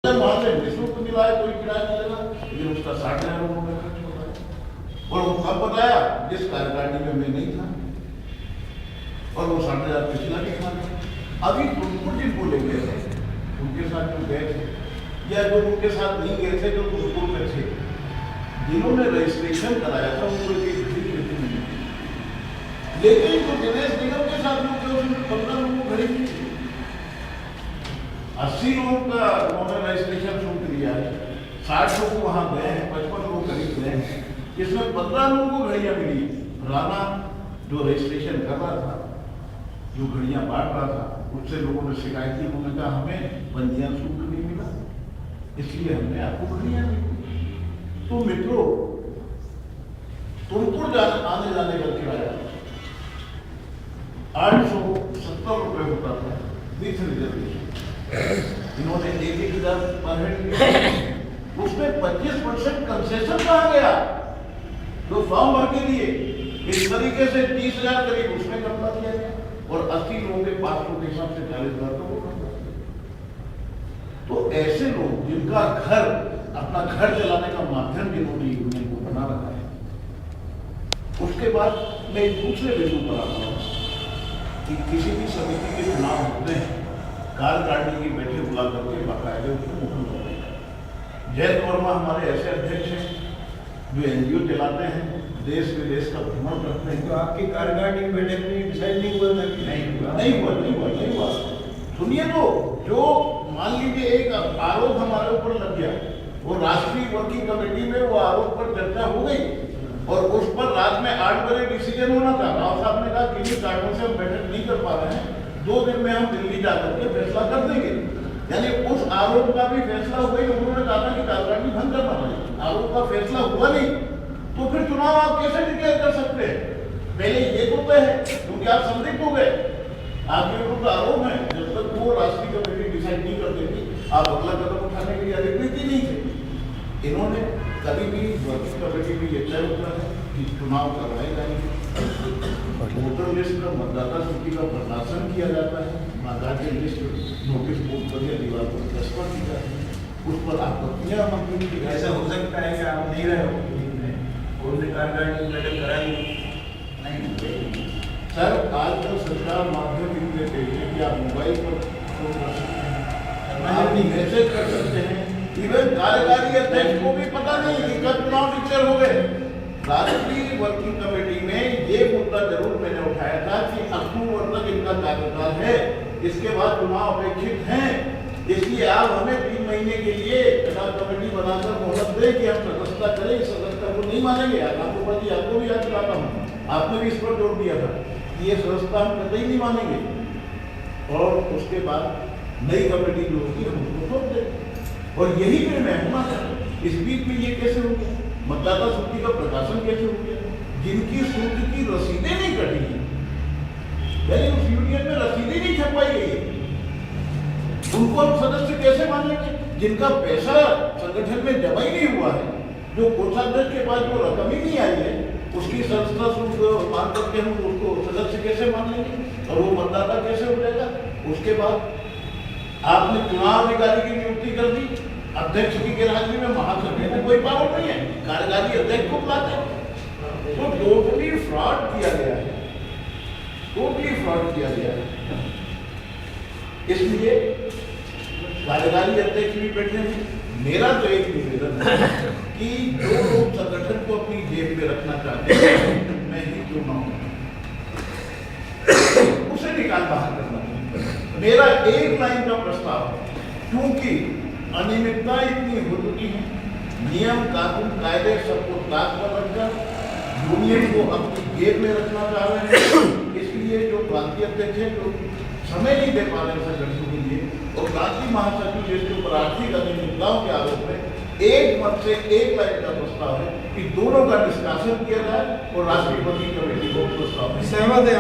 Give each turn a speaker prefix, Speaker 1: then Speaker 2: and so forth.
Speaker 1: वहां से निःशुल्क मिला है, कोई किराया नहीं लगा, लेकिन उसका 60,000 रुपये में खर्च होता है। और वो कब बताया? जिस कार्यकारिणी में मैं नहीं था, और वो 60,000 पिछला भी खा गया। अभी तुमको जिनको ले गए थे, उनके साथ जो गए थे, या जो उनके साथ नहीं गए थे, जो तुमको में थे, जिन्होंने रजिस्ट्रेशन कराया था, उनको एक भी नहीं मिली। लेकिन जो दिनेश निगम के साथ लोग थे, उसमें 15 लोगों को घड़ी नहीं थी। 80 लोगों का उन्होंने रजिस्ट्रेशन शुल्क दिया है, 60 लोग वहां गए हैं, 55 लोग करीब गए हैं, इसमें 15 लोगों को घड़ियां मिली। राणा जो रजिस्ट्रेशन कर रहा था, जो घड़ियां बांट रहा था, उससे लोगों ने शिकायत की, उन्होंने कहा हमें पंजीयन शुल्क नहीं मिला, इसलिए हमने आपको घड़ियां दी। तो मित्रों, तुमको आने जाने का किराया 870 रुपये होता था विथ रिजर्वेशन। इन्होंने 1,000 पर हेड, उसमें 25% कंसेशन कहा गया जो फॉर्म भर के दिए। इस तरीके से 30,000 करीब उसमें कब्जा किया गया, और 80 लोगों के 500 के हिसाब से 40,000 का वो कब्जा किया। तो ऐसे लोग जिनका घर, अपना घर चलाने का माध्यम जिन्होंने यूनियन को बना रखा है। उसके बाद मैं एक दूसरे बिंदु पर आता हूं कि किसी भी समिति के चुनाव होते हैं, कार्यकारिणी की बैठक बुला करके बाकायदे उसको मुहर लगाई जाए। जयंत वर्मा हमारे ऐसे अध्यक्ष हैं जो एनजीओ चलाते हैं, देश विदेश का भ्रमण करते हैं।
Speaker 2: तो आपकी कार्यकारिणी की बैठक में डिसाइड नहीं हुआ था कि
Speaker 1: नहीं हुआ। सुनिए, तो जो मान लीजिए एक आरोप हमारे ऊपर लग गया, वो राष्ट्रीय वर्किंग कमेटी में वो आरोप पर चर्चा हो गई, और उस पर रात में 8 बजे डिसीजन होना था। राव साहब ने कहा किन्हीं कारणों से हम बैठक नहीं कर पा रहे हैं, 2 दिन में हम दिल्ली जाकर के फैसला कर देंगे। यानी उस आरोप का भी फैसला हुआ ही, उन्होंने कहा था कि कार्यकारिणी भंग करना पड़ेगा। आरोप का फैसला हुआ नहीं, तो फिर चुनाव आप कैसे डिक्लेयर कर सकते हैं? पहले ये तो तय है, क्योंकि आप संदिग्ध हो गए, आपके विरुद्ध आरोप है। जब तक वो राष्ट्रीय कमेटी डिसाइड नहीं कर देती, आप अगला कदम उठाने के लिए अधिकृत ही नहीं थे। इन्होंने कभी भी वर्किंग कमेटी में ये तय होता है कि चुनाव करवाए जाएंगे, वोटर लिस्ट का, मतदाता सूची का प्रकाशन किया जाता है, मतदाता लिस्ट नोटिस बोर्ड पर या दीवार पर दस्तखत की जाती है, उस पर आपत्तियां मंजूरी की।
Speaker 2: ऐसा हो सकता है कि आप नहीं रहे हो उन्होंने कार्यकारिणी की बैठक कराई
Speaker 1: नहीं सर। आजकल सरकार माध्यम इतने तेज है कि आप मोबाइल पर फोन कर सकते हैं, आप मैसेज कर सकते हैं। इवन कार्यकारी अध्यक्ष को भी पता नहीं कि कब चुनाव डिक्लेयर हो गए। राष्ट्रीय वर्किंग कमेटी में ये मुद्दा जरूर मैंने उठाया था कि अक्टूबर तक इनका कार्यकाल है, इसके बाद चुनाव अपेक्षित हैं, इसलिए आप हमें 3 महीने के लिए कमेटी बनाकर मोहलत दें कि हम सदस्यता करें। इस सदस्यता को नहीं मानेंगे। आपको पता है, आपको भी याद दिलाता हूँ, आपने भी इस पर जोर दिया था कि ये सदस्यता हम कतई नहीं मानेंगे, और उसके बाद नई कमेटी जो होगी हम उसको सौंप देंगे। और यही निर्णय होना चाहिए। इस बीच में ये कैसे हो गया? मतदाता सूची का प्रकाशन कैसे हो गया? जिनकी सूची की रसीदें नहीं कटी है, यानी उस यूनियन में रसीदें नहीं छपवाई गई है, उनको हम सदस्य कैसे मान लेंगे? जिनका पैसा संगठन में जमा ही नहीं हुआ है, जो कोषाध्यक्ष के पास जो रकम ही नहीं आई है, उसकी सदस्यता शुल्क मान करके हम उसको सदस्य कैसे मान लेंगे? और वो मतदाता कैसे हो जाएगा? उसके बाद आपने चुनाव अधिकारी की नियुक्ति कर दी, अध्यक्ष की गिरहाजरी में महासचिव को कोई पावर नहीं है, कार्यकारी अध्यक्ष को बुलाते हैं। तो टोटली फ्रॉड किया गया है, टोटली फ्रॉड किया गया है। इसलिए कार्यकारी अध्यक्ष भी बैठे हैं। मेरा तो एक निवेदन है कि जो लोग संगठन को अपनी जेब में रखना चाहते हैं, मैं ही क्यों ना हूं, उसे निकाल बाहर करना चाहिए। मेरा एक लाइन का प्रस्ताव है, क्योंकि अनियमितता इतनी हो चुकी है, नियम कानून कायदे सबको ताक पर रखकर यूनियन को अपनी जेब में रखना चाह रहे हैं। इसलिए जो प्रांतीय अध्यक्ष है, जो समय नहीं दे पा रहे संगठनों के लिए, और प्रांतीय महासचिव जिसके ऊपर आर्थिक अनियमितताओं के आरोप में, एक मत से एक लाइन का प्रस्ताव है कि दोनों का निष्कासन किया जाए, और राष्ट्रीय वर्किंग कमेटी को प्रस्ताव
Speaker 2: सहमत है।